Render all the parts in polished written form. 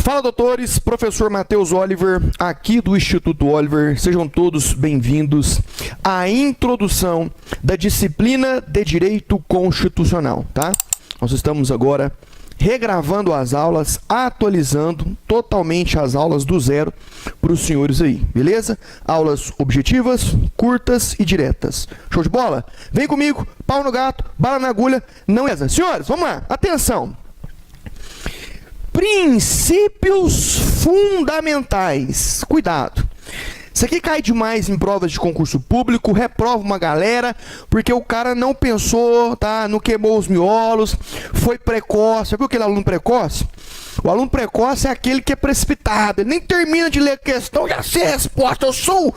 Fala, doutores, professor Matheus Oliver, aqui do Instituto Oliver. Sejam todos bem-vindos à introdução da disciplina de Direito Constitucional, tá? Nós estamos agora regravando as aulas, atualizando totalmente as aulas do zero para os senhores aí, beleza? Aulas objetivas, curtas e diretas. Show de bola? Vem comigo, pau no gato, bala na agulha, não é? Senhores, vamos lá, atenção! Princípios fundamentais. Cuidado. Isso aqui cai demais em provas de concurso público, reprova uma galera, porque o cara não pensou, tá? Não queimou os miolos, foi precoce. Sabe aquele aluno precoce? O aluno precoce é aquele que é precipitado, ele nem termina de ler a questão, já sei a resposta, eu sou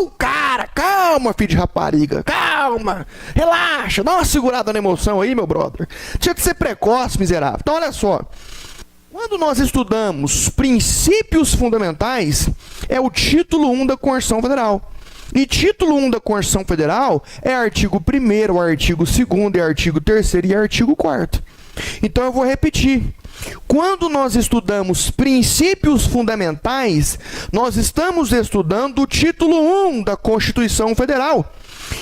o cara. Calma, filho de rapariga, calma, relaxa, dá uma segurada na emoção aí, meu brother. Tinha que ser precoce, miserável. Então, olha só. Quando nós estudamos princípios fundamentais, é o título 1 da Constituição Federal. E título 1 da Constituição Federal é artigo 1º, artigo 2º, é artigo 3º e artigo 4º. Então eu vou repetir. Quando nós estudamos princípios fundamentais, nós estamos estudando o título 1 da Constituição Federal.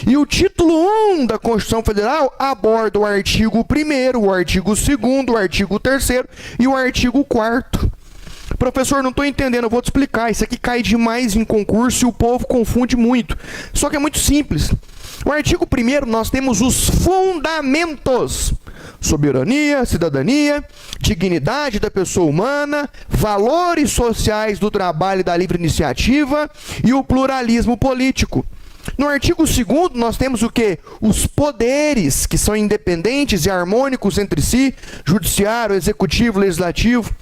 E o título 1 da Constituição Federal aborda o artigo 1º, o artigo 2º, o artigo 3º e o artigo 4º. Professor, não estou entendendo, eu vou te explicar. Isso aqui cai demais em concurso e o povo confunde muito. Só que é muito simples. No artigo 1º nós temos os fundamentos. Soberania, cidadania, dignidade da pessoa humana, valores sociais do trabalho e da livre iniciativa e o pluralismo político. No artigo 2º, nós temos o quê? Os poderes, que são independentes e harmônicos entre si, judiciário, executivo, legislativo.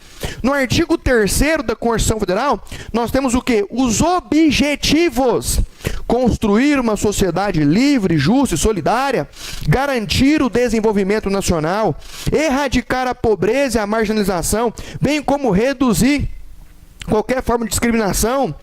No artigo 3º da Constituição Federal, nós temos o quê? Os objetivos. Construir uma sociedade livre, justa e solidária, garantir o desenvolvimento nacional, erradicar a pobreza e a marginalização, bem como reduzir qualquer forma de discriminação,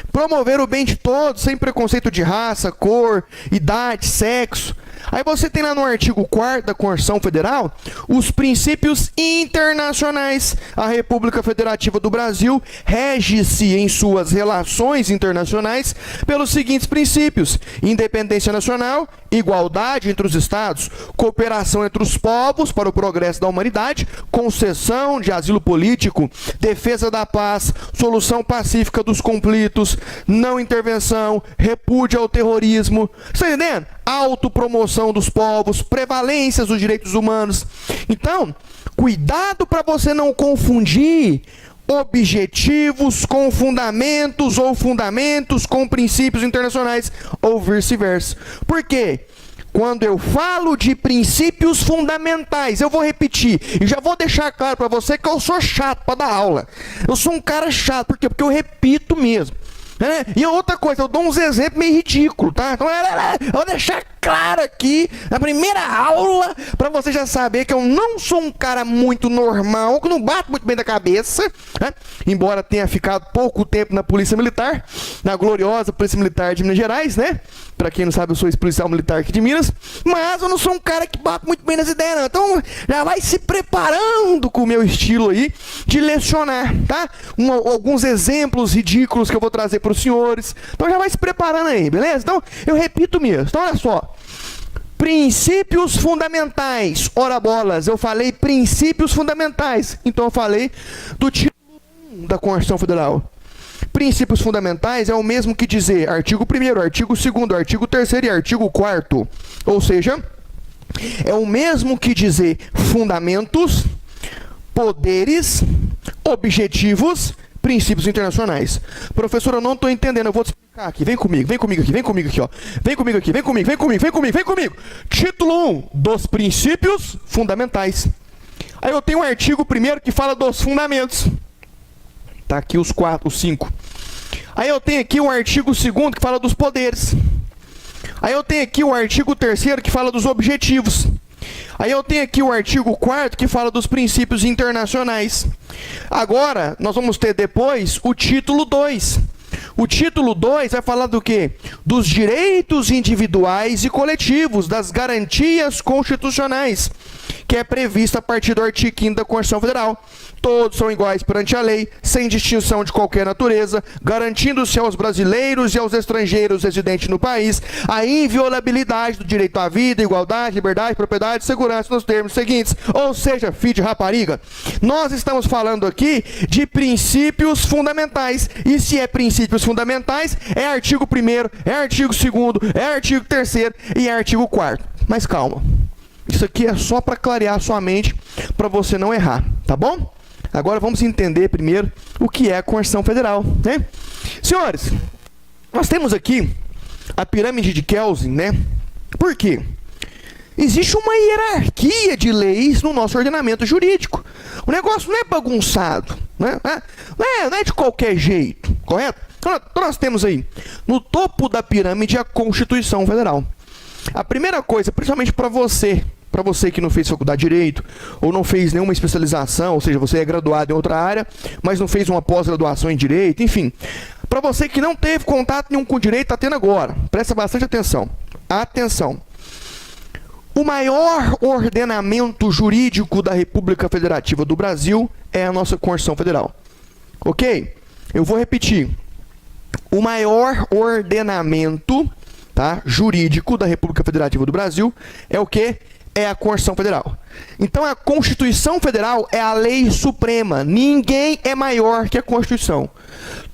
promover o bem de todos, sem preconceito de raça, cor, idade, sexo. Aí você tem lá no artigo 4º da Constituição Federal os princípios internacionais. A República Federativa do Brasil rege-se em suas relações internacionais pelos seguintes princípios: independência nacional, igualdade entre os estados, cooperação entre os povos para o progresso da humanidade, concessão de asilo político, defesa da paz, solução pacífica dos conflitos, não intervenção, repúdio ao terrorismo. Está entendendo? Autopromoção dos povos, prevalências dos direitos humanos. Então, cuidado para você não confundir objetivos com fundamentos ou fundamentos com princípios internacionais ou vice-versa. Por quê? Quando eu falo de princípios fundamentais, eu vou repetir e já vou deixar claro para você que eu sou chato para dar aula. Eu sou um cara chato, por quê? Porque eu repito mesmo. E outra coisa, eu dou uns exemplos meio ridículos, tá? Então, eu vou deixar claro aqui, na primeira aula, para você já saber que eu não sou um cara muito normal, que não bato muito bem da cabeça, né? Embora tenha ficado pouco tempo na Polícia Militar, na gloriosa Polícia Militar de Minas Gerais, né? Para quem não sabe, eu sou ex-policial militar aqui de Minas, mas eu não sou um cara que bate muito bem nas ideias, não. Então, já vai se preparando com o meu estilo aí de lecionar, tá? Alguns exemplos ridículos que eu vou trazer para os senhores. Então, já vai se preparando aí, beleza? Então, eu repito mesmo. Então, olha só. Princípios fundamentais. Ora bolas, eu falei princípios fundamentais. Então, eu falei do título 1 da Constituição Federal. Princípios fundamentais é o mesmo que dizer artigo 1º, artigo 2º, artigo 3º e artigo 4º. Ou seja, é o mesmo que dizer fundamentos, poderes, objetivos, princípios internacionais. Professor, eu não estou entendendo, eu vou te explicar aqui. Vem comigo aqui, ó. Vem comigo. Título 1 dos princípios fundamentais. Aí eu tenho um artigo 1º que fala dos fundamentos. Tá aqui os 5. Aí eu tenho aqui o artigo 2º que fala dos poderes. Aí eu tenho aqui o artigo 3º que fala dos objetivos. Aí eu tenho aqui o artigo 4º que fala dos princípios internacionais. Agora, nós vamos ter depois o título 2. O título 2 vai falar do quê? Dos direitos individuais e coletivos, das garantias constitucionais. que é prevista a partir do artigo 5º da Constituição Federal. Todos são iguais perante a lei, sem distinção de qualquer natureza, garantindo-se aos brasileiros e aos estrangeiros residentes no país a inviolabilidade do direito à vida, igualdade, liberdade, propriedade e segurança nos termos seguintes. Ou seja, filho de rapariga, nós estamos falando aqui de princípios fundamentais. E se é princípios fundamentais, é artigo 1º, é artigo 2º, é artigo 3º e é artigo 4º. Mas calma, isso aqui é só para clarear sua mente, para você não errar, tá bom? Agora vamos entender primeiro o que é a Constituição Federal, né? Senhores, nós temos aqui a pirâmide de Kelsen, né? Por quê? Existe uma hierarquia de leis no nosso ordenamento jurídico. O negócio não é bagunçado, né? Não é de qualquer jeito, correto? Então nós temos aí, no topo da pirâmide, a Constituição Federal. A primeira coisa, principalmente para você que não fez faculdade de Direito, ou não fez nenhuma especialização, ou seja, você é graduado em outra área, mas não fez uma pós-graduação em Direito, enfim. Para você que não teve contato nenhum com Direito, está tendo agora. Presta bastante atenção. Atenção. O maior ordenamento jurídico da República Federativa do Brasil é a nossa Constituição Federal. Ok? Eu vou repetir. O maior ordenamento, tá, jurídico da República Federativa do Brasil é o quê? É a Constituição Federal. Então a Constituição Federal é a lei suprema. Ninguém é maior que a Constituição.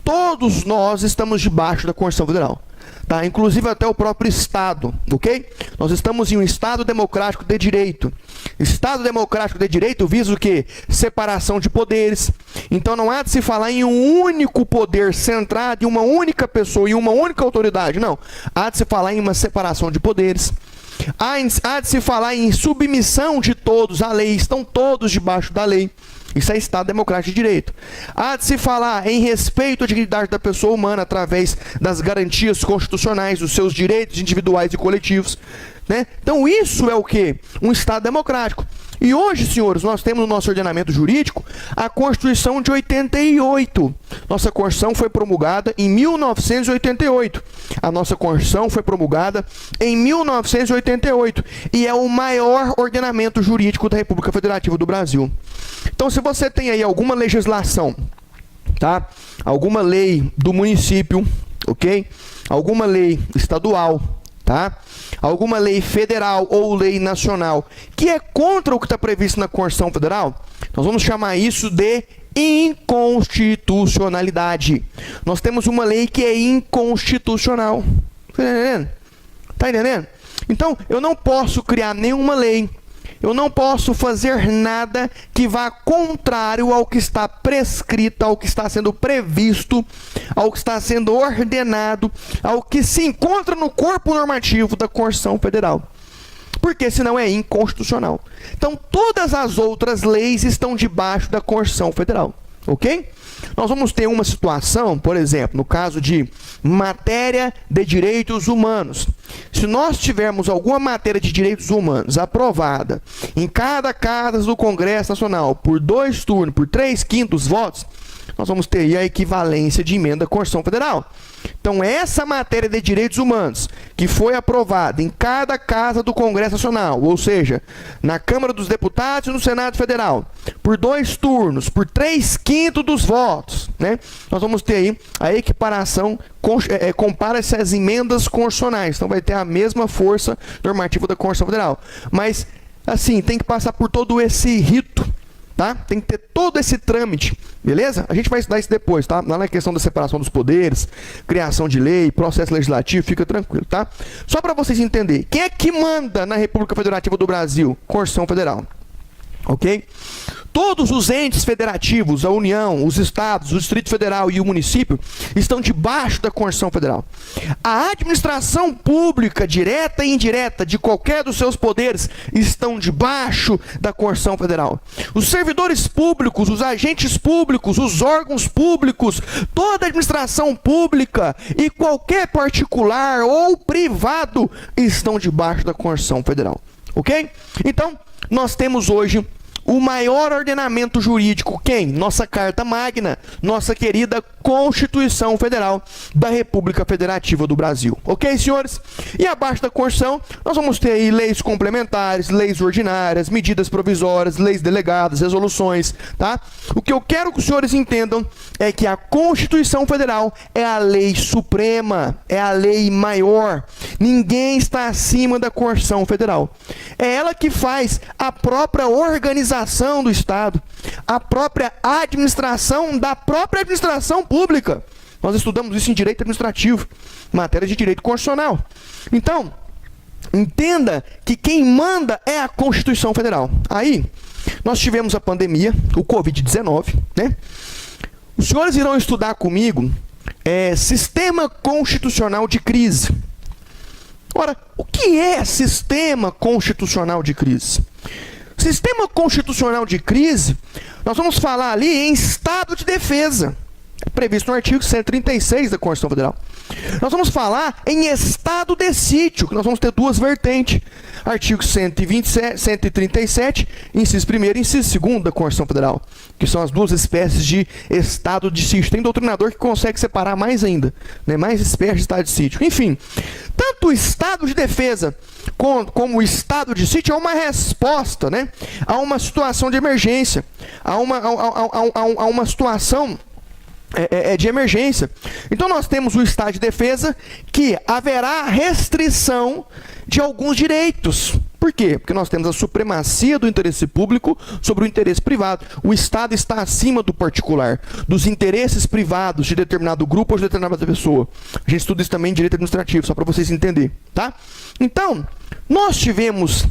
Todos nós estamos debaixo da Constituição Federal. Tá? Inclusive até o próprio Estado, ok? Nós estamos em um Estado democrático de direito. Estado democrático de direito visa o quê? Separação de poderes. Então não há de se falar em um único poder centrado em uma única pessoa, em uma única autoridade, não. Há de se falar em uma separação de poderes. Há de se falar em submissão de todos à lei, estão todos debaixo da lei. Isso é Estado democrático de direito. Há de se falar em respeito à dignidade da pessoa humana através das garantias constitucionais, dos seus direitos individuais e coletivos, né? Então isso é o quê? Um Estado democrático. E hoje, senhores, nós temos no nosso ordenamento jurídico a Constituição de 88. Nossa Constituição foi promulgada em 1988. A nossa Constituição foi promulgada em 1988 e é o maior ordenamento jurídico da República Federativa do Brasil. Então, se você tem aí alguma legislação, tá? Alguma lei do município, ok? Alguma lei estadual, tá? Alguma lei federal ou lei nacional que é contra o que está previsto na Constituição Federal, nós vamos chamar isso de inconstitucionalidade. Nós temos uma lei que é inconstitucional. Tá entendendo? Tá entendendo? Então, eu não posso criar nenhuma lei, eu não posso fazer nada que vá contrário ao que está prescrito, ao que está sendo previsto, ao que está sendo ordenado, ao que se encontra no corpo normativo da Constituição Federal. Porque senão é inconstitucional. Então, todas as outras leis estão debaixo da Constituição Federal. Ok? Nós vamos ter uma situação, por exemplo, no caso de matéria de direitos humanos. Se nós tivermos alguma matéria de direitos humanos aprovada em cada casa do Congresso Nacional por 2 turnos, por 3/5 votos, nós vamos ter aí a equivalência de emenda à Constituição Federal. Então, essa matéria de direitos humanos que foi aprovada em cada casa do Congresso Nacional, ou seja, na Câmara dos Deputados e no Senado Federal, por 2 turnos, por 3/5 dos votos, né? Nós vamos ter aí a equiparação, compara-se às emendas constitucionais. Então, vai ter a mesma força normativa da Constituição Federal. Mas, assim, tem que passar por todo esse rito, tá? Tem que ter todo esse trâmite, beleza? A gente vai estudar isso depois, tá? Lá na questão da separação dos poderes, criação de lei, processo legislativo, fica tranquilo, tá? Só para vocês entenderem, quem é que manda na República Federativa do Brasil? Constituição Federal, ok? Todos os entes federativos, a União, os estados, o Distrito Federal e o município estão debaixo da Constituição Federal. A administração pública, direta e indireta, de qualquer dos seus poderes, estão debaixo da Constituição Federal. Os servidores públicos, os agentes públicos, os órgãos públicos, toda a administração pública e qualquer particular ou privado estão debaixo da Constituição Federal. Ok? Então, nós temos hoje o maior ordenamento jurídico, quem? Nossa Carta Magna, nossa querida Constituição Federal da República Federativa do Brasil. Ok, senhores? E abaixo da Constituição, nós vamos ter aí leis complementares, leis ordinárias, medidas provisórias, leis delegadas, resoluções, tá? O que eu quero que os senhores entendam é que a Constituição Federal é a lei suprema, é a lei maior. Ninguém está acima da Constituição Federal. É ela que faz a própria organização do Estado, a própria administração da própria administração pública. Nós estudamos isso em direito administrativo, matéria de direito constitucional. Então, entenda que quem manda é a Constituição Federal. Aí, nós tivemos a pandemia, o Covid-19, né? Os senhores irão estudar comigo sistema constitucional de crise. Ora, o que é sistema constitucional de crise? Sistema constitucional de crise, nós vamos falar ali em estado de defesa, previsto no artigo 136 da Constituição Federal. Nós vamos falar em estado de sítio, que nós vamos ter duas vertentes. Artigo 127, 137, inciso 1º e inciso 2º da Constituição Federal, que são as duas espécies de estado de sítio. Tem doutrinador que consegue separar mais ainda, né? Mais espécies de estado de sítio. Enfim, tanto o estado de defesa como o estado de sítio é uma resposta, né, a uma situação de emergência, a uma situação de emergência. Então nós temos o estado de defesa, que haverá restrição de alguns direitos. Por quê? Porque nós temos a supremacia do interesse público sobre o interesse privado. O Estado está acima do particular, dos interesses privados de determinado grupo ou de determinada pessoa. A gente estuda isso também em direito administrativo, só para vocês entenderem, tá? Então, nós tivemos,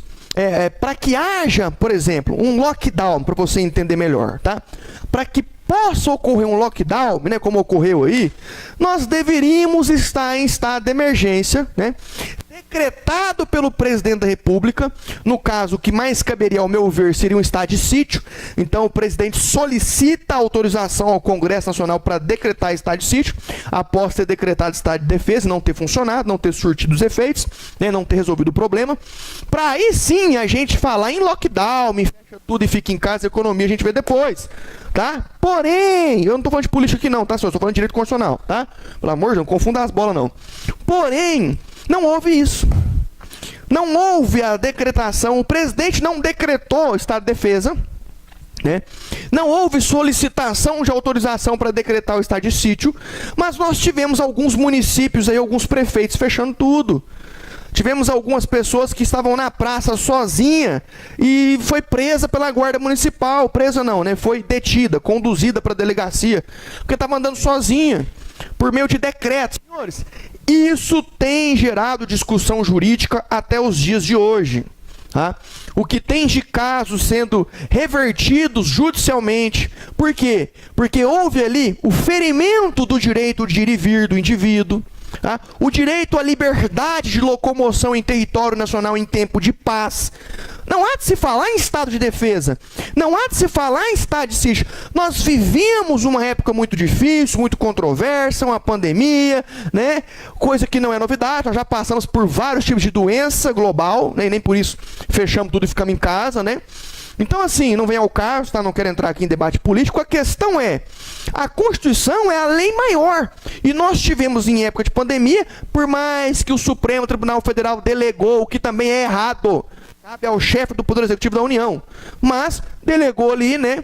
para que haja, por exemplo, um lockdown, para você entender melhor, tá? Para que possa ocorrer um lockdown, né, como ocorreu aí, nós deveríamos estar em estado de emergência, né, decretado pelo presidente da República. No caso, o que mais caberia, ao meu ver, seria um estado de sítio. Então, o presidente solicita autorização ao Congresso Nacional para decretar estado de sítio, após ter decretado estado de defesa, não ter funcionado, não ter surtido os efeitos, né, não ter resolvido o problema, para aí sim a gente falar em lockdown, me fecha tudo e fica em casa, a economia a gente vê depois, tá? Porém, eu não estou falando de política aqui não, tá, senhor? Estou falando de direito constitucional, tá? Pelo amor de Deus, não confunda as bolas não. Porém, não houve isso. Não houve a decretação, o presidente não decretou estado de defesa, né? Não houve solicitação de autorização para decretar o estado de sítio, mas nós tivemos alguns municípios aí, alguns prefeitos fechando tudo. Tivemos algumas pessoas que estavam na praça sozinha e foi presa pela guarda municipal. Presa não, né? Foi detida, conduzida para a delegacia, porque estava andando sozinha, por meio de decretos. Senhores, isso tem gerado discussão jurídica até os dias de hoje, tá? O que tem de casos sendo revertidos judicialmente. Por quê? Porque houve ali o ferimento do direito de ir e vir do indivíduo, tá? O direito à liberdade de locomoção em território nacional em tempo de paz. Não há de se falar em estado de defesa, não há de se falar em estado de sítio. Nós vivíamos uma época muito difícil, muito controversa, uma pandemia, né? Coisa que não é novidade, nós já passamos por vários tipos de doença global, né? E nem por isso fechamos tudo e ficamos em casa, né? Então, assim, não vem ao caso, tá? Não quero entrar aqui em debate político. A questão é, a Constituição é a lei maior. E nós tivemos, em época de pandemia, por mais que o Supremo Tribunal Federal delegou, o que também é errado, cabe ao chefe do Poder Executivo da União, mas delegou ali, né,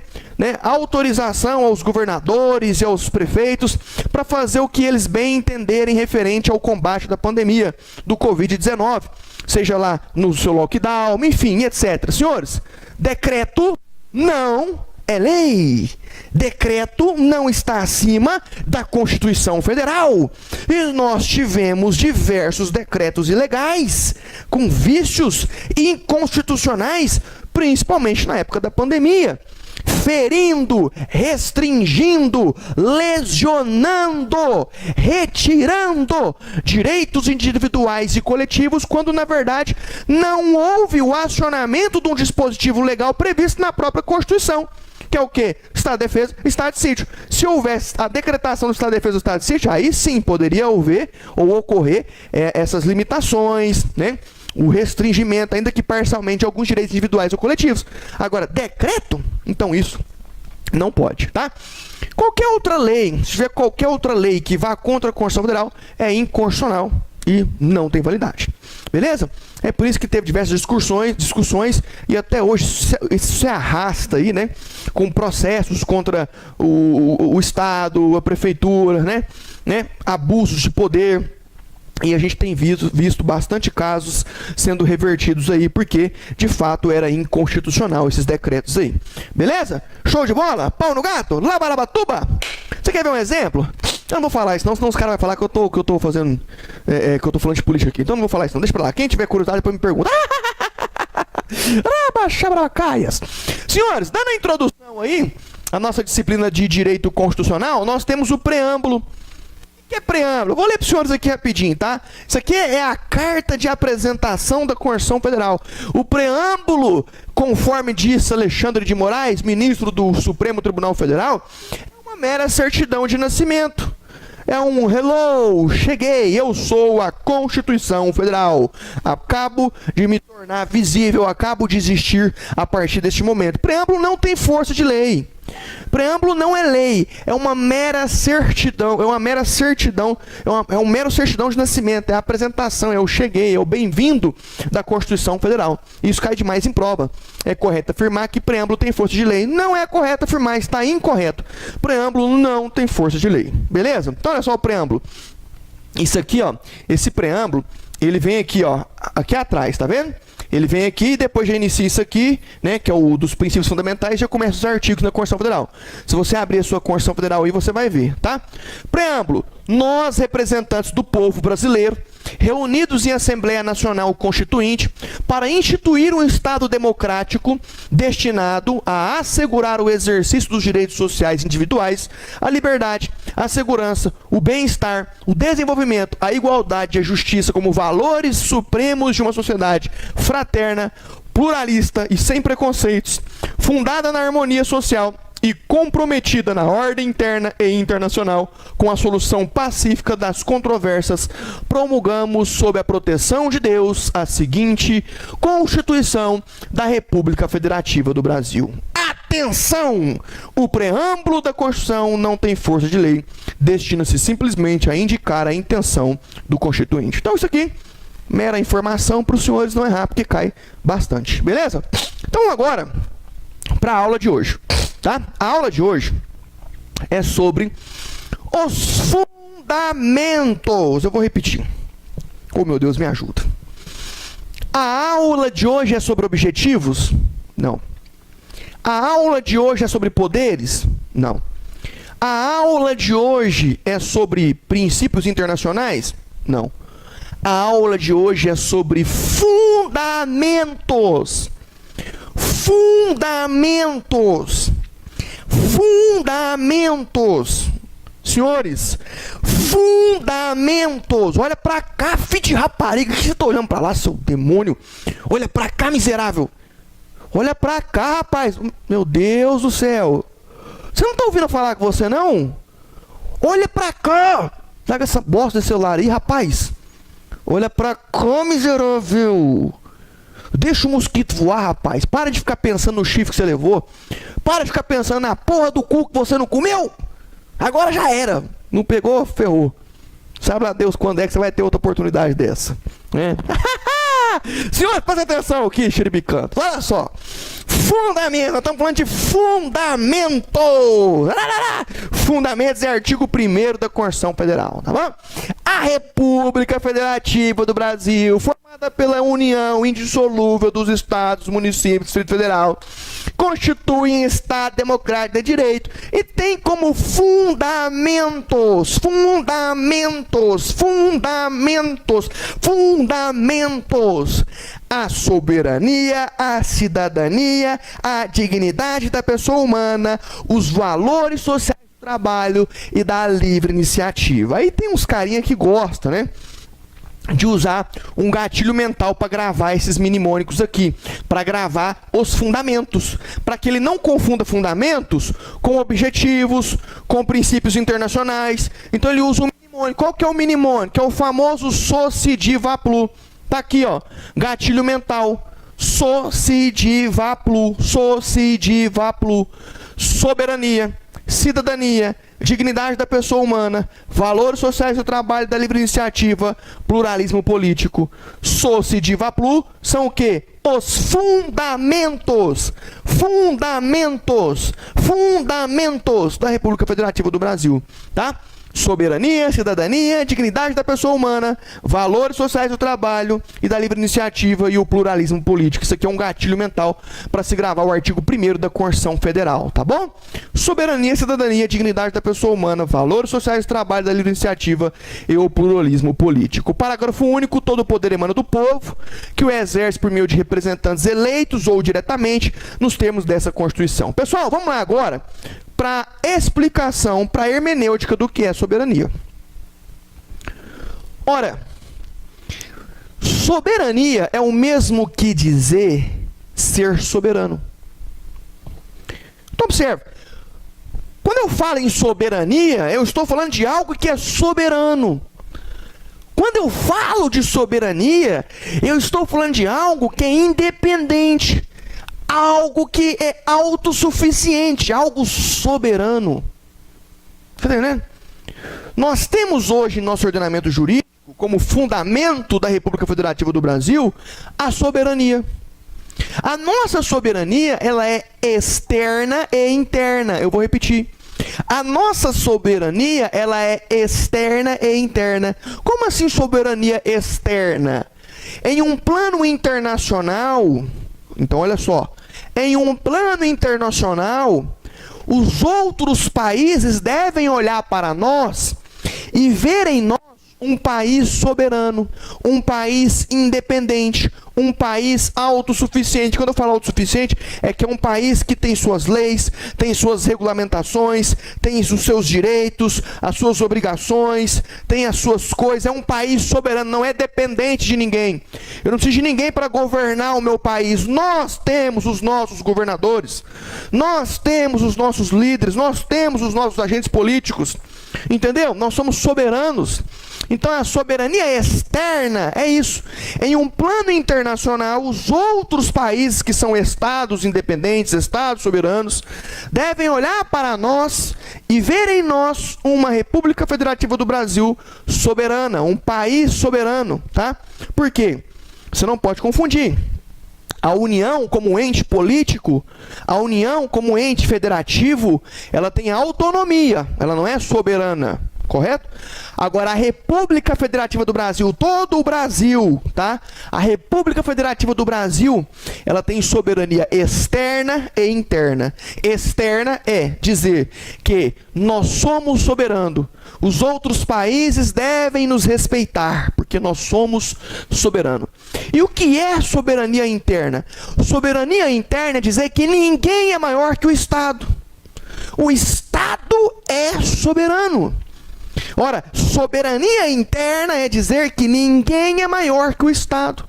autorização aos governadores e aos prefeitos para fazer o que eles bem entenderem referente ao combate da pandemia do Covid-19, seja lá no seu lockdown, enfim, etc. Senhores, decreto não é lei. Decreto não está acima da Constituição Federal. E nós tivemos diversos decretos ilegais, com vícios inconstitucionais, principalmente na época da pandemia, ferindo, restringindo, lesionando, retirando direitos individuais e coletivos, quando na verdade não houve o acionamento de um dispositivo legal previsto na própria Constituição, que é o quê? Estado de defesa, estado de sítio. Se houvesse a decretação do estado de defesa do estado de sítio, aí sim poderia ocorrer essas limitações, né? o restringimento, ainda que parcialmente, de alguns direitos individuais ou coletivos. Agora, decreto, então isso não pode, tá? Qualquer outra lei, se tiver qualquer outra lei que vá contra a Constituição Federal, é inconstitucional e não tem validade. Beleza? É por isso que teve diversas discussões e até hoje isso se arrasta aí, né? Com processos contra o Estado, a Prefeitura, né? Abusos de poder. E a gente tem visto bastante casos sendo revertidos aí, porque, de fato, era inconstitucional esses decretos aí. Beleza? Show de bola? Pau no gato? Labarabatuba? Você quer ver um exemplo? Eu não vou falar isso não, senão os caras vão falar que eu tô fazendo... que eu tô falando de política aqui. Então eu não vou falar isso não. Deixa pra lá. Quem tiver curiosidade, depois me pergunta. Rabachabacaias. Senhores, dando a introdução aí, a nossa disciplina de direito constitucional, nós temos o preâmbulo. O que é preâmbulo? Vou ler para os senhores aqui rapidinho, tá? Isso aqui é a carta de apresentação da Constituição Federal. O preâmbulo, conforme disse Alexandre de Moraes, ministro do Supremo Tribunal Federal, é uma mera certidão de nascimento. É um hello, cheguei, eu sou a Constituição Federal. Acabo de me tornar visível, acabo de existir a partir deste momento. Preâmbulo não tem força de lei. Preâmbulo não é lei, é uma mera certidão, é um mero certidão de nascimento, é a apresentação, é o cheguei, é o bem-vindo da Constituição Federal. Isso cai demais em prova. É correto afirmar que preâmbulo tem força de lei. Não é correto afirmar, está incorreto. Preâmbulo não tem força de lei. Beleza? Então olha só o preâmbulo. Isso aqui, ó, esse preâmbulo, ele vem aqui, ó, aqui atrás, tá vendo? Ele vem aqui e depois já inicia isso aqui, né, que é o dos princípios fundamentais, já começa os artigos da Constituição Federal. Se você abrir a sua Constituição Federal aí, você vai ver, tá? Preâmbulo. Nós, representantes do povo brasileiro, reunidos em Assembleia Nacional Constituinte, para instituir um Estado democrático destinado a assegurar o exercício dos direitos sociais individuais, a liberdade, a segurança, o bem-estar, o desenvolvimento, a igualdade e a justiça como valores supremos de uma sociedade fraterna, pluralista e sem preconceitos, fundada na harmonia social e comprometida na ordem interna e internacional com a solução pacífica das controvérsias, promulgamos, sob a proteção de Deus, a seguinte Constituição da República Federativa do Brasil. Atenção! O preâmbulo da Constituição não tem força de lei, destina-se simplesmente a indicar a intenção do Constituinte. Então isso aqui, mera informação para os senhores não errar, porque cai bastante. Beleza? Então agora, para a aula de hoje. Tá? A aula de hoje é sobre os fundamentos. Eu vou repetir. Oh, meu Deus, me ajuda. A aula de hoje é sobre objetivos? Não. A aula de hoje é sobre poderes? Não. A aula de hoje é sobre princípios internacionais? Não. A aula de hoje é sobre fundamentos. Fundamentos. Fundamentos. Senhores, fundamentos. Olha pra cá, filho de rapariga. O que você tá olhando pra lá, seu demônio? Olha pra cá, miserável. Olha pra cá, rapaz. Meu Deus do céu. Você não tá ouvindo eu falar com você, não? Olha pra cá. Larga essa bosta de celular aí, rapaz. Olha pra cá, miserável. Deixa o mosquito voar, rapaz. Para de ficar pensando no chifre que você levou. Para de ficar pensando na porra do cu que você não comeu. Agora já era. Não pegou, ferrou. Sabe lá Deus quando é que você vai ter outra oportunidade dessa. Né? Senhores, presta atenção aqui, xeribicanto. Olha só. Fundamento. Nós estamos falando de fundamentos. Fundamentos é artigo 1º da Constituição Federal. Tá bom? A República Federativa do Brasil, formada pela união indissolúvel dos estados, municípios e Distrito Federal, constitui um Estado democrático de direito e tem como fundamentos a soberania, a cidadania, a dignidade da pessoa humana, os valores sociais do trabalho e da livre iniciativa. Aí tem uns carinha que gostam, né, de usar um gatilho mental para gravar esses mnemônicos aqui, para gravar os fundamentos, para que ele não confunda fundamentos com objetivos, com princípios internacionais. Então ele usa um mnemônico. Qual que é o mnemônico? É o famoso Soci Diva Plu. Tá aqui, ó, gatilho mental. Socidivaplu, soberania, cidadania, dignidade da pessoa humana, valores sociais do trabalho, da livre iniciativa, pluralismo político. Socidivaplu são o quê? Os fundamentos da República Federativa do Brasil, tá? Soberania, cidadania, dignidade da pessoa humana, valores sociais do trabalho e da livre iniciativa e o pluralismo político. Isso aqui é um gatilho mental para se gravar o artigo 1º da Constituição Federal, tá bom? Soberania, cidadania, dignidade da pessoa humana, valores sociais do trabalho, da livre iniciativa e o pluralismo político. Parágrafo único. Todo o poder emana do povo, que o exerce por meio de representantes eleitos ou diretamente nos termos dessa Constituição. Pessoal, vamos lá agora para explicação, para hermenêutica do que é soberania. Ora, soberania é o mesmo que dizer ser soberano. Então observe, quando eu falo em soberania, eu estou falando de algo que é soberano. Quando eu falo de soberania, eu estou falando de algo que é independente, algo que é autossuficiente, algo soberano. Está entendendo? Nós temos hoje em nosso ordenamento jurídico, como fundamento da República Federativa do Brasil, a soberania. A nossa soberania, ela é externa e interna. Eu vou repetir. A nossa soberania, ela é externa e interna. Como assim soberania externa? Em um plano internacional, então olha só, em um plano internacional, os outros países devem olhar para nós e ver em nós um país soberano, um país independente, um país autossuficiente. Quando eu falo autossuficiente, é que é um país que tem suas leis, tem suas regulamentações, tem os seus direitos, as suas obrigações, tem as suas coisas. É um país soberano, não é dependente de ninguém. Eu não preciso de ninguém para governar o meu país. Nós temos os nossos governadores, nós temos os nossos líderes, nós temos os nossos agentes políticos. Entendeu? Nós somos soberanos. Então a soberania externa é isso. Em um plano internacional, os outros países que são estados independentes, estados soberanos, devem olhar para nós e ver em nós uma República Federativa do Brasil soberana, um país soberano, tá? Por quê? Você não pode confundir. A União como ente político, a União como ente federativo, ela tem autonomia, ela não é soberana, correto? Agora, a República Federativa do Brasil, todo o Brasil, tá? A República Federativa do Brasil, ela tem soberania externa e interna. Externa é dizer que nós somos soberanos. Os outros países devem nos respeitar, porque nós somos soberanos. E o que é soberania interna? Soberania interna é dizer que ninguém é maior que o Estado. O Estado é soberano. Ora, soberania interna é dizer que ninguém é maior que o Estado.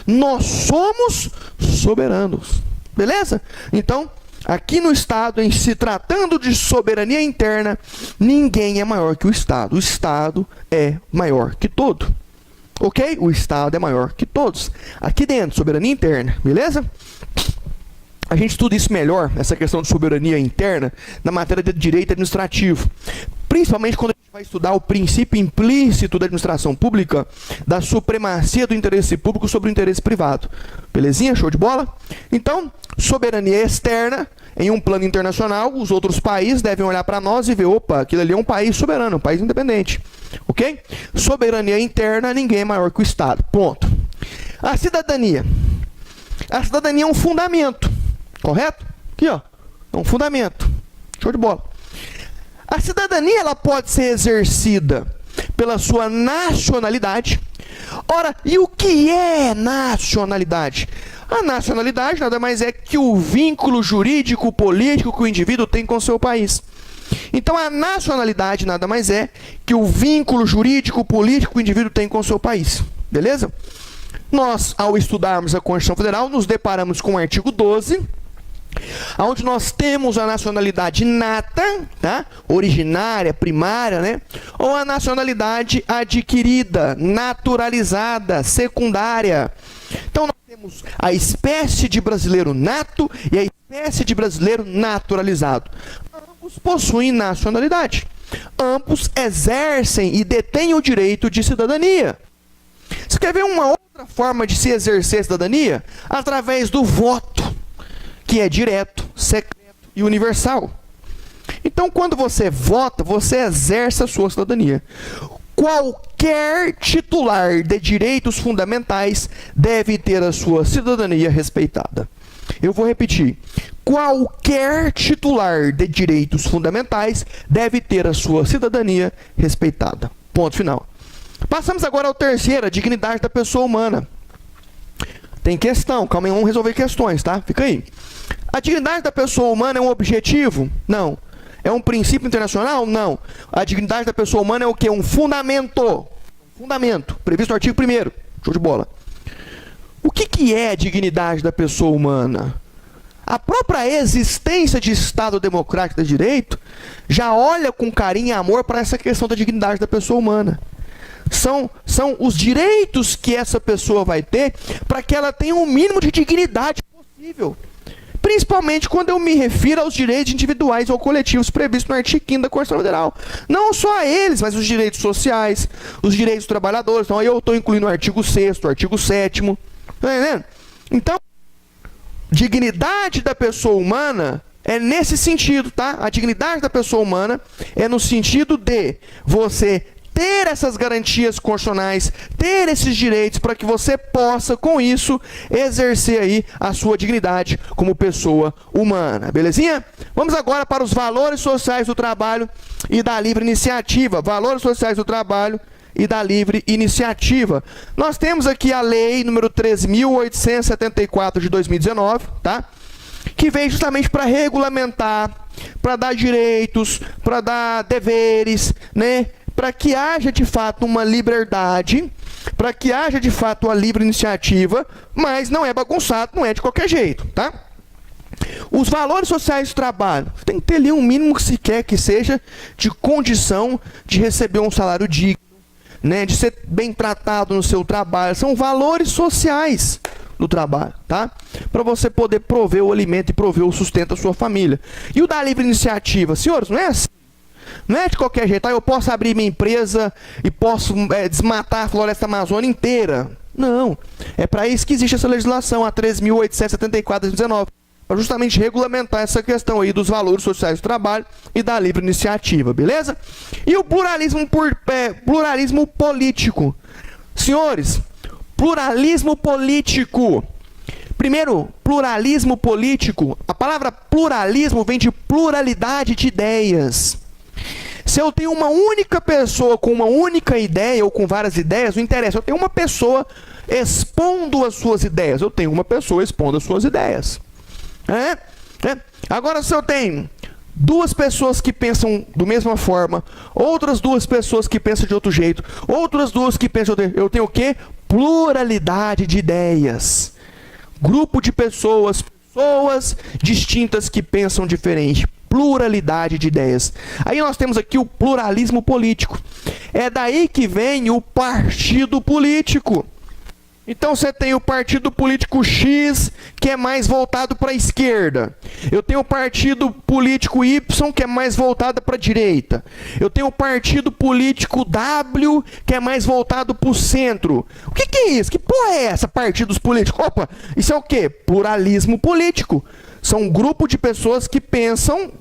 Nós somos soberanos. Beleza? Então, aqui no Estado, em se tratando de soberania interna, ninguém é maior que o Estado. O Estado é maior que todo. Ok? O Estado é maior que todos. Aqui dentro, soberania interna. Beleza? A gente estuda isso melhor, essa questão de soberania interna, na matéria de direito administrativo. Principalmente quando a gente vai estudar o princípio implícito da administração pública, da supremacia do interesse público sobre o interesse privado. Belezinha? Show de bola? Então, soberania externa, em um plano internacional, os outros países devem olhar para nós e ver, opa, aquilo ali é um país soberano, um país independente. Ok? Soberania interna, ninguém é maior que o Estado. Ponto. A cidadania. A cidadania é um fundamento. Correto? Aqui, ó. É um fundamento. Show de bola. A cidadania, ela pode ser exercida pela sua nacionalidade. Ora, e o que é nacionalidade? A nacionalidade nada mais é que o vínculo jurídico, político que o indivíduo tem com o seu país. Então, a nacionalidade nada mais é que o vínculo jurídico, político que o indivíduo tem com o seu país. Beleza? Nós, ao estudarmos a Constituição Federal, nos deparamos com o artigo 12, onde nós temos a nacionalidade inata, tá? Originária, primária, né? Ou a nacionalidade adquirida, naturalizada, secundária. Então nós temos a espécie de brasileiro nato e a espécie de brasileiro naturalizado. Ambos possuem nacionalidade. Ambos exercem e detêm o direito de cidadania. Você quer ver uma outra forma de se exercer cidadania? Através do voto, que é direto, secreto e universal. Então, quando você vota, você exerce a sua cidadania. Qualquer titular de direitos fundamentais deve ter a sua cidadania respeitada. Eu vou repetir. Qualquer titular de direitos fundamentais deve ter a sua cidadania respeitada. Ponto final. Passamos agora ao terceiro, a dignidade da pessoa humana. Tem questão, calma aí, vamos resolver questões, tá? Fica aí. A dignidade da pessoa humana é um objetivo? Não. É um princípio internacional? Não. A dignidade da pessoa humana é o quê? Um fundamento. Fundamento, previsto no artigo 1º. Show de bola. O que é a dignidade da pessoa humana? A própria existência de Estado democrático de direito já olha com carinho e amor para essa questão da dignidade da pessoa humana. São os direitos que essa pessoa vai ter para que ela tenha o mínimo de dignidade possível. Principalmente quando eu me refiro aos direitos individuais ou coletivos previstos no artigo 5º da Constituição Federal. Não só a eles, mas os direitos sociais, os direitos dos trabalhadores. Então aí eu estou incluindo o artigo 6º, o artigo 7º. Tá entendendo? Então, dignidade da pessoa humana é nesse sentido, tá? A dignidade da pessoa humana é no sentido de você ter essas garantias constitucionais, ter esses direitos para que você possa, com isso, exercer aí a sua dignidade como pessoa humana. Belezinha? Vamos agora para os valores sociais do trabalho e da livre iniciativa. Valores sociais do trabalho e da livre iniciativa. Nós temos aqui a lei número 13.874 de 2019, tá? Que veio justamente para regulamentar, para dar direitos, para dar deveres, né? Para que haja de fato uma liberdade, para que haja de fato uma livre iniciativa, mas não é bagunçado, não é de qualquer jeito, tá? Os valores sociais do trabalho, tem que ter ali um mínimo que se quer que seja de condição de receber um salário digno, né, de ser bem tratado no seu trabalho. São valores sociais do trabalho, tá? Para você poder prover o alimento e prover o sustento da sua família. E o da livre iniciativa, senhores, não é assim? Não é de qualquer jeito, eu posso abrir minha empresa e posso desmatar a floresta amazônica inteira. Não, é para isso que existe essa legislação, a 13.874 de 2019, para justamente regulamentar essa questão aí dos valores sociais do trabalho e da livre iniciativa, beleza? E o pluralismo político. Senhores, pluralismo político. Primeiro, pluralismo político. A palavra pluralismo vem de pluralidade de ideias. Se eu tenho uma única pessoa com uma única ideia ou com várias ideias, não interessa. Eu tenho uma pessoa expondo as suas ideias. Eu tenho uma pessoa expondo as suas ideias. Agora, se eu tenho duas pessoas que pensam da mesma forma, outras duas pessoas que pensam de outro jeito, outras duas que pensam de outro jeito, eu tenho o quê? Pluralidade de ideias. Grupo de pessoas distintas que pensam diferente. Pluralidade de ideias. Aí nós temos aqui o pluralismo político. É daí que vem o partido político. Então você tem o partido político X, que é mais voltado para a esquerda. Eu tenho o partido político Y, que é mais voltado para a direita. Eu tenho o partido político W, que é mais voltado para o centro. O que é isso? Que porra é essa, partidos políticos? Opa, isso é o quê? Pluralismo político. São um grupo de pessoas que pensam,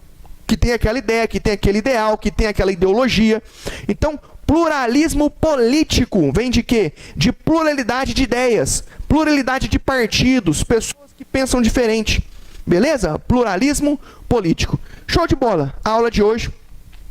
que tem aquela ideia, que tem aquele ideal, que tem aquela ideologia. Então, pluralismo político vem de quê? De pluralidade de ideias, pluralidade de partidos, pessoas que pensam diferente. Beleza? Pluralismo político. Show de bola. A aula de hoje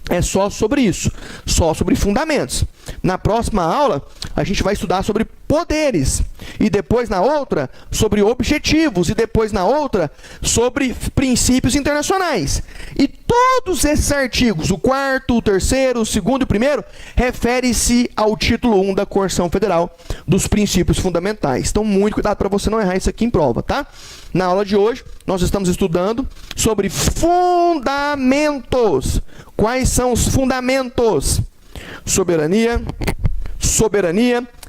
é só sobre isso, só sobre fundamentos. Na próxima aula, a gente vai estudar sobre poderes, e depois na outra sobre objetivos, e depois na outra sobre princípios internacionais. E todos esses artigos, o 4º, o 3º, o 2º e o 1º, refere-se ao título 1 da Constituição Federal dos princípios fundamentais. Então, muito cuidado para você não errar isso aqui em prova, tá? Na aula de hoje, nós estamos estudando sobre fundamentos. Quais são os fundamentos? Soberania,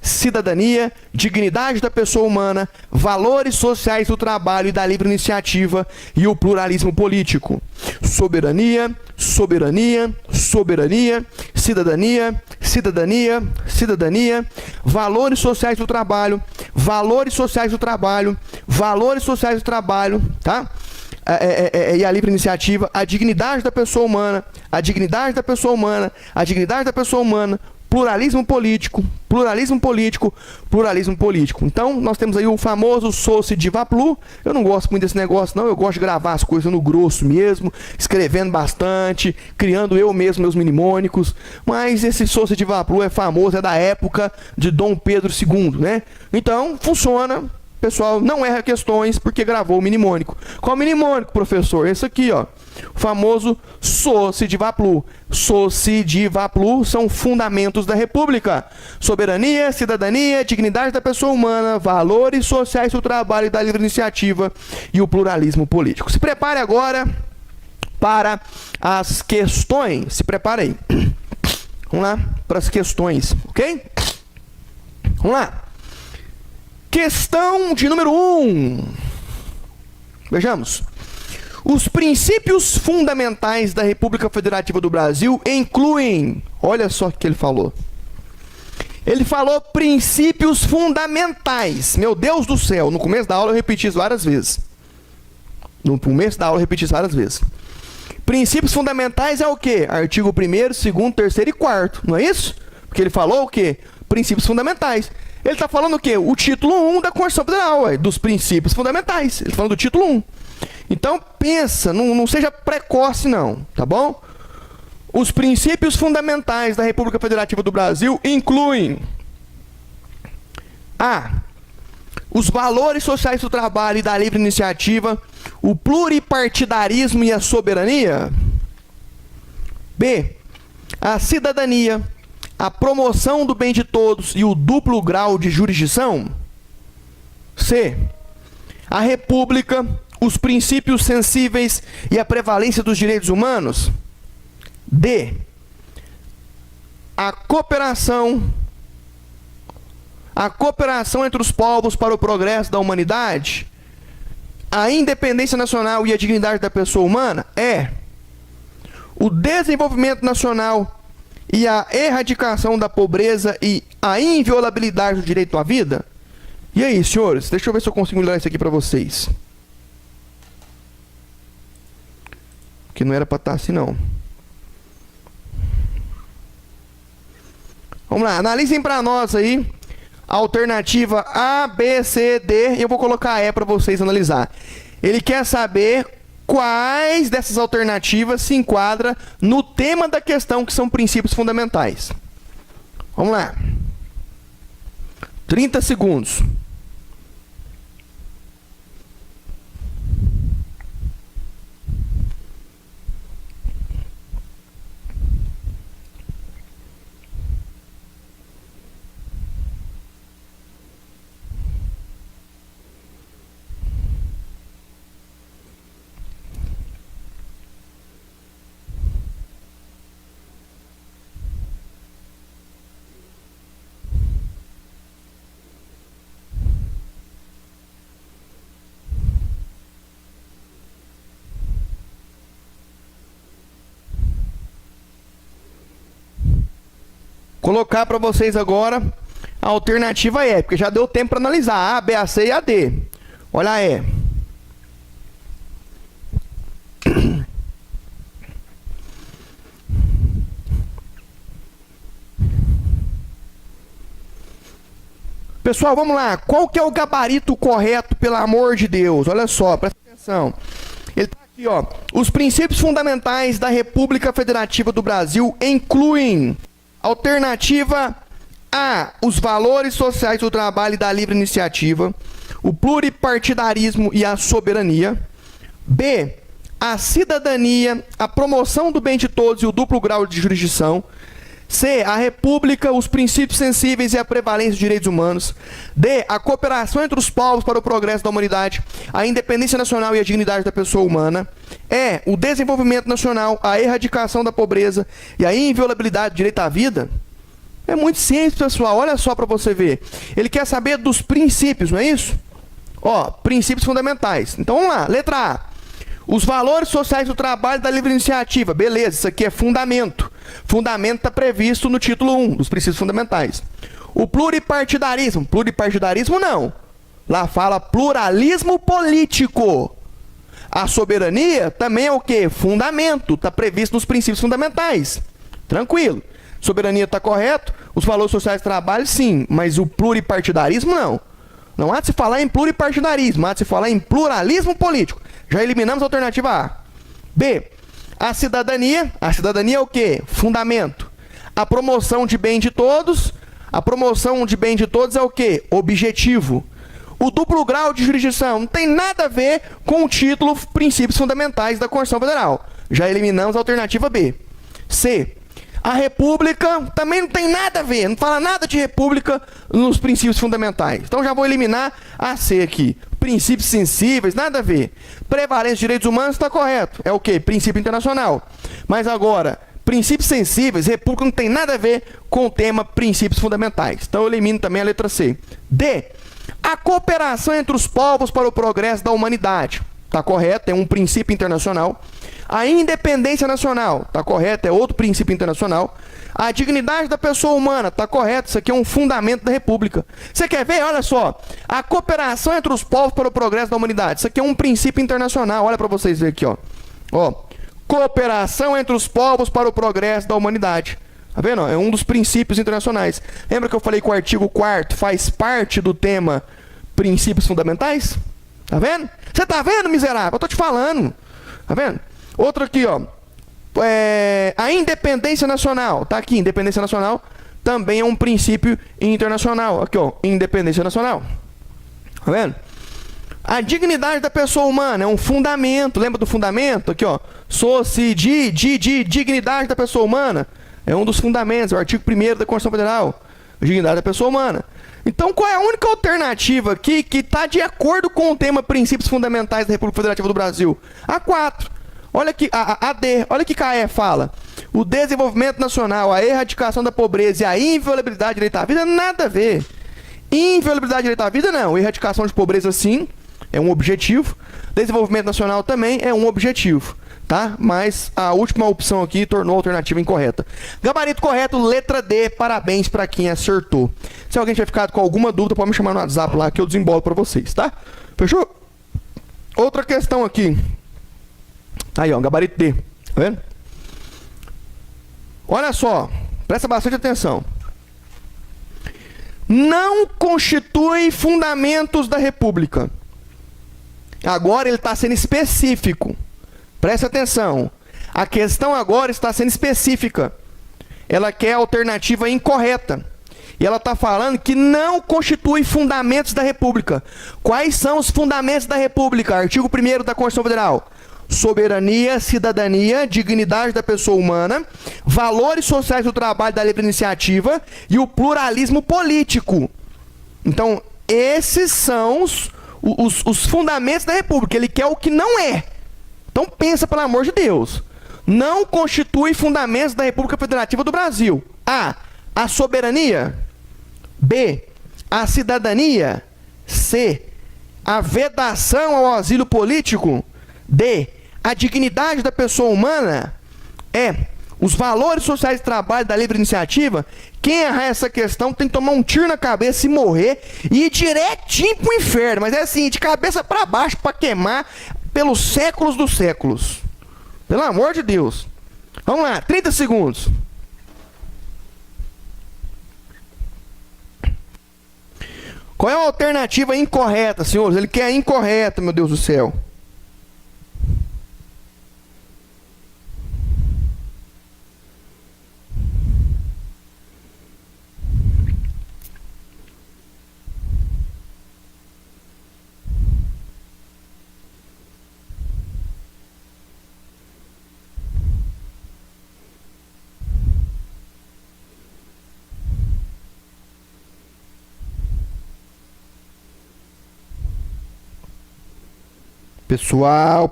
cidadania, dignidade da pessoa humana, valores sociais do trabalho e da livre iniciativa e o pluralismo político. Soberania, cidadania, valores sociais do trabalho, tá? E a livre iniciativa, a dignidade da pessoa humana, pluralismo político. Então, nós temos aí o famoso Soce de Vaplu. Eu não gosto muito desse negócio, não. Eu gosto de gravar as coisas no grosso mesmo, escrevendo bastante, criando eu mesmo meus mnemônicos. Mas esse Soce de Vaplu é famoso, é da época de Dom Pedro II, né? Então, funciona. Pessoal, não erra questões porque gravou o mnemônico. Qual mnemônico, professor? Esse aqui, ó. O famoso Soce de Vaplu. Soce de Vaplu são fundamentos da República. Soberania, cidadania, dignidade da pessoa humana, valores sociais do trabalho e da livre iniciativa e o pluralismo político. Se prepare agora para as questões. Se prepare aí. Vamos lá para as questões, ok? Vamos lá. Questão de número 1. Vejamos. Os princípios fundamentais da República Federativa do Brasil incluem... Olha só o que ele falou. Ele falou princípios fundamentais. Meu Deus do céu, no começo da aula eu repeti isso várias vezes. Princípios fundamentais é o quê? Artigo 1º, 2º, 3º e 4º, não é isso? Porque ele falou o quê? Princípios fundamentais. Ele está falando o quê? O título 1 da Constituição Federal, dos princípios fundamentais. Ele está falando do título 1. Então, pensa, não seja precoce não, tá bom? Os princípios fundamentais da República Federativa do Brasil incluem A. Os valores sociais do trabalho e da livre iniciativa, o pluripartidarismo e a soberania. B. A cidadania, a promoção do bem de todos e o duplo grau de jurisdição. C. A República, os princípios sensíveis e a prevalência dos direitos humanos. D. A cooperação entre os povos para o progresso da humanidade, a independência nacional e a dignidade da pessoa humana. E. O desenvolvimento nacional e a erradicação da pobreza e a inviolabilidade do direito à vida. E aí, senhores, deixa eu ver se eu consigo ler isso aqui para vocês. Que não era para estar assim, não. Vamos lá, analisem para nós aí a alternativa A, B, C, D, e eu vou colocar a E para vocês analisar. Ele quer saber quais dessas alternativas se enquadra no tema da questão, que são princípios fundamentais. Vamos lá. 30 segundos. Colocar para vocês agora a alternativa E, porque já deu tempo para analisar A, B, A, C e a D. Olha a E. Pessoal, vamos lá. Qual que é o gabarito correto, pelo amor de Deus? Olha só, presta atenção. Ele está aqui, ó. Os princípios fundamentais da República Federativa do Brasil incluem alternativa A. Os valores sociais do trabalho e da livre iniciativa, o pluripartidarismo e a soberania. B. A cidadania, a promoção do bem de todos e o duplo grau de jurisdição. C. A república, os princípios sensíveis e a prevalência dos direitos humanos. D. A cooperação entre os povos para o progresso da humanidade, a independência nacional e a dignidade da pessoa humana. E. O desenvolvimento nacional, a erradicação da pobreza e a inviolabilidade do direito à vida. É muito simples, pessoal. Olha só para você ver. Ele quer saber dos princípios, não é isso? Ó, princípios fundamentais. Então vamos lá. Letra A. Os valores sociais do trabalho e da livre iniciativa. Beleza, isso aqui é fundamento. Fundamento está previsto no título 1 dos princípios fundamentais. O pluripartidarismo. Pluripartidarismo não. Lá fala pluralismo político. A soberania também é o quê? Fundamento. Está previsto nos princípios fundamentais. Tranquilo. Soberania está correto. Os valores sociais do trabalho, sim. Mas o pluripartidarismo, não. Não há de se falar em pluripartidarismo. Há de se falar em pluralismo político. Já eliminamos a alternativa A. B. A cidadania. A cidadania é o quê? Fundamento. A promoção de bem de todos. A promoção de bem de todos é o quê? Objetivo. O duplo grau de jurisdição não tem nada a ver com o título Princípios Fundamentais da Constituição Federal. Já eliminamos a alternativa B. C. A república também não tem nada a ver, não fala nada de república nos princípios fundamentais. Então já vou eliminar a C aqui. Princípios sensíveis, nada a ver. Prevalência de direitos humanos está correto. É o quê? Princípio internacional. Mas agora, princípios sensíveis, república não tem nada a ver com o tema princípios fundamentais. Então eu elimino também a letra C. D. A cooperação entre os povos para o progresso da humanidade. Está correto, é um princípio internacional. A independência nacional, está correto, é outro princípio internacional. A dignidade da pessoa humana, está correto, isso aqui é um fundamento da República. Você quer ver? Olha só. A cooperação entre os povos para o progresso da humanidade, isso aqui é um princípio internacional. Olha para vocês verem aqui, ó. Ó. Cooperação entre os povos para o progresso da humanidade. Tá vendo? É um dos princípios internacionais. Lembra que eu falei que o artigo 4º faz parte do tema princípios fundamentais? Tá vendo? Você tá vendo, miserável? Eu tô te falando. Tá vendo? Outro aqui, ó. A independência nacional. Tá aqui, independência nacional também é um princípio internacional. Aqui, ó, independência nacional. Tá vendo? A dignidade da pessoa humana é um fundamento. Lembra do fundamento? Aqui, ó. Dignidade da pessoa humana é um dos fundamentos, é o artigo 1º da Constituição Federal. Dignidade da pessoa humana. Então, qual é a única alternativa aqui que está de acordo com o tema princípios fundamentais da República Federativa do Brasil? A 4. Olha aqui, a D. Olha o que a E fala. O desenvolvimento nacional, a erradicação da pobreza e a inviolabilidade do direito à vida, nada a ver. Inviolabilidade do direito à vida, não. Erradicação de pobreza, sim, é um objetivo. Desenvolvimento nacional também é um objetivo. Tá? Mas a última opção aqui tornou a alternativa incorreta. Gabarito correto, letra D. Parabéns para quem acertou. Se alguém tiver ficado com alguma dúvida, pode me chamar no WhatsApp lá que eu desembolo para vocês, tá? Fechou? Outra questão aqui. Aí, ó, gabarito D. Tá vendo? Olha só, presta bastante atenção. Não constitui fundamentos da República. Agora ele está sendo específico. Presta atenção. A questão agora está sendo específica. Ela quer a alternativa incorreta. E ela está falando que não constitui fundamentos da República. Quais são os fundamentos da República? Artigo 1º da Constituição Federal. Soberania, cidadania, dignidade da pessoa humana, valores sociais do trabalho da livre iniciativa e o pluralismo político. Então, esses são os fundamentos da República. Ele quer o que não é. Então pensa, pelo amor de Deus. Não constitui fundamentos da República Federativa do Brasil. A. A soberania. B. A cidadania. C. A vedação ao asilo político. D. A dignidade da pessoa humana. E. Os valores sociais de trabalho da livre iniciativa. Quem errar essa questão tem que tomar um tiro na cabeça e morrer e ir direitinho pro inferno. Mas é assim, de cabeça para baixo para queimar pelos séculos dos séculos. Pelo amor de Deus. Vamos lá, 30 segundos. Qual é a alternativa incorreta, senhores? Ele quer a incorreta, meu Deus do céu. Pessoal,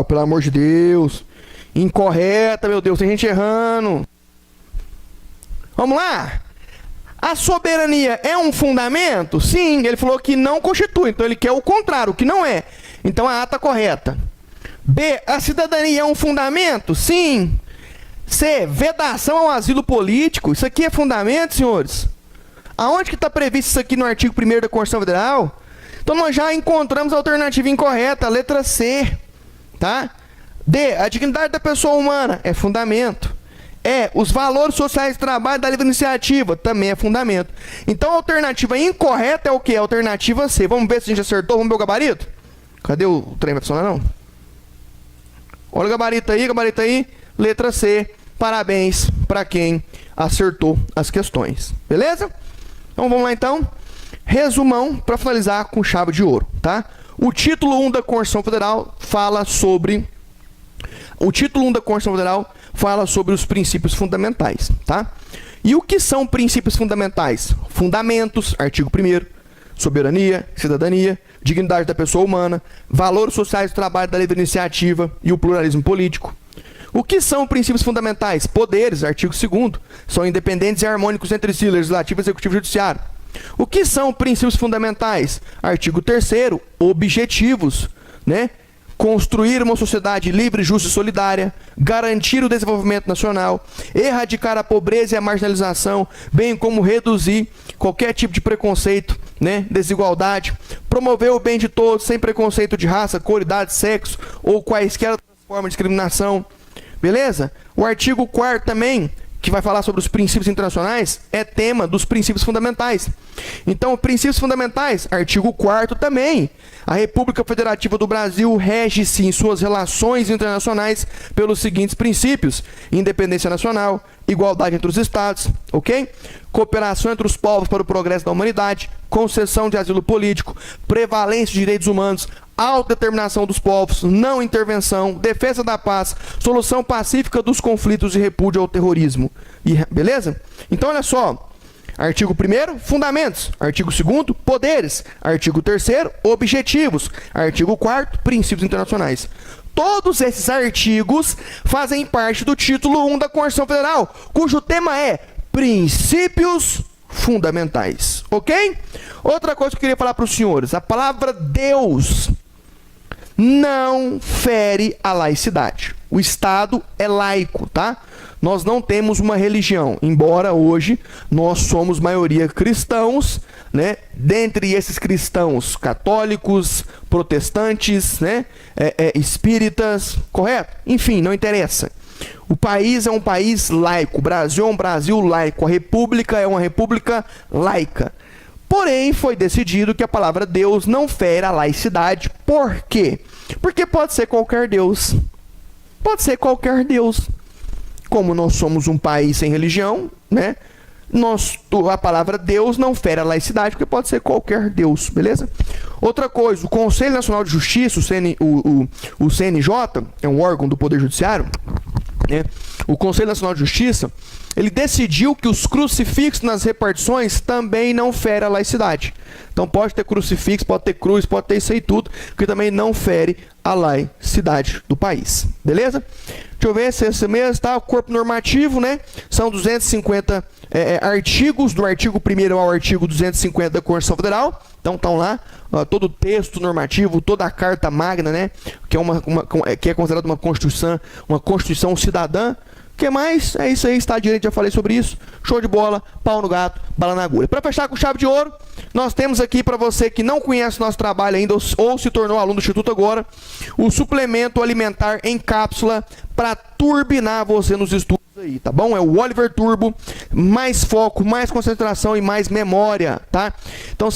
pelo amor de Deus. Incorreta, meu Deus, tem gente errando. Vamos lá. A soberania é um fundamento? Sim, ele falou que não constitui, então ele quer o contrário, o que não é. Então a A está correta. B, a cidadania é um fundamento? Sim. C, vedação ao asilo político. Isso aqui é fundamento, senhores? Aonde que está previsto isso aqui no artigo 1º da Constituição Federal? Então nós já encontramos a alternativa incorreta, a letra C. Tá? D, a dignidade da pessoa humana é fundamento. E, os valores sociais de trabalho da livre iniciativa também é fundamento. Então a alternativa incorreta é o que? A alternativa C. Vamos ver se a gente acertou. Vamos ver o gabarito? Cadê o trem? Vai funcionar não? Olha o gabarito aí. Letra C. Parabéns para quem acertou as questões. Beleza? Então vamos lá então. Resumão para finalizar com chave de ouro, tá? O título 1 da Constituição Federal fala sobre os princípios fundamentais, tá? E o que são princípios fundamentais? Fundamentos, artigo 1º, soberania, cidadania, dignidade da pessoa humana, valores sociais do trabalho da livre iniciativa e o pluralismo político. O que são princípios fundamentais? Poderes, artigo 2º, são independentes e harmônicos entre si, legislativo, executivo e judiciário. O que são princípios fundamentais? Artigo 3º, objetivos, né? Construir uma sociedade livre, justa e solidária, garantir o desenvolvimento nacional, erradicar a pobreza e a marginalização, bem como reduzir qualquer tipo de preconceito, né, desigualdade, promover o bem de todos sem preconceito de raça, cor, idade, sexo ou quaisquer outras formas de discriminação. Beleza? O artigo 4º também, que vai falar sobre os princípios internacionais, é tema dos princípios fundamentais. Então, princípios fundamentais, artigo 4º também. A República Federativa do Brasil rege-se em suas relações internacionais pelos seguintes princípios: independência nacional, igualdade entre os estados, ok? Cooperação entre os povos para o progresso da humanidade, concessão de asilo político, prevalência de direitos humanos, autodeterminação dos povos, não intervenção, defesa da paz, solução pacífica dos conflitos e repúdio ao terrorismo. Beleza? Então, olha só. Artigo 1º, fundamentos. Artigo 2º, poderes. Artigo 3º, objetivos. Artigo 4º, princípios internacionais. Todos esses artigos fazem parte do título 1 da Constituição Federal, cujo tema é princípios fundamentais. Ok? Outra coisa que eu queria falar para os senhores. A palavra Deus não fere a laicidade. O Estado é laico, tá? Nós não temos uma religião, embora hoje nós somos maioria cristãos, né? Dentre esses cristãos católicos, protestantes, né? Espíritas, correto? Enfim, não interessa. O país é um país laico, o Brasil é um Brasil laico, a república é uma república laica. Porém, foi decidido que a palavra Deus não fere a laicidade. Por quê? Porque pode ser qualquer Deus. Pode ser qualquer Deus. Como nós somos um país sem religião, né? A palavra Deus não fere a laicidade, porque pode ser qualquer Deus, beleza? Outra coisa, o Conselho Nacional de Justiça, o CNJ, é um órgão do Poder Judiciário, né? O Conselho Nacional de Justiça, ele decidiu que os crucifixos nas repartições também não fere a laicidade. Então pode ter crucifixo, pode ter cruz, pode ter isso aí tudo, que também não fere a laicidade do país. Beleza? Deixa eu ver se é esse mesmo, tá? O corpo normativo, né? São 250 artigos, do artigo 1º ao artigo 250 da Constituição Federal. Então estão lá todo o texto normativo, toda a Carta Magna, né? Que é considerada uma Constituição cidadã. O que mais? É isso aí, Estado de Direito, já falei sobre isso. Show de bola, pau no gato, bala na agulha. Para fechar com chave de ouro, nós temos aqui, para você que não conhece nosso trabalho ainda ou se tornou aluno do Instituto agora, o suplemento alimentar em cápsula para turbinar você nos estudos aí, tá bom? É o Oliver Turbo, mais foco, mais concentração e mais memória, tá? Então,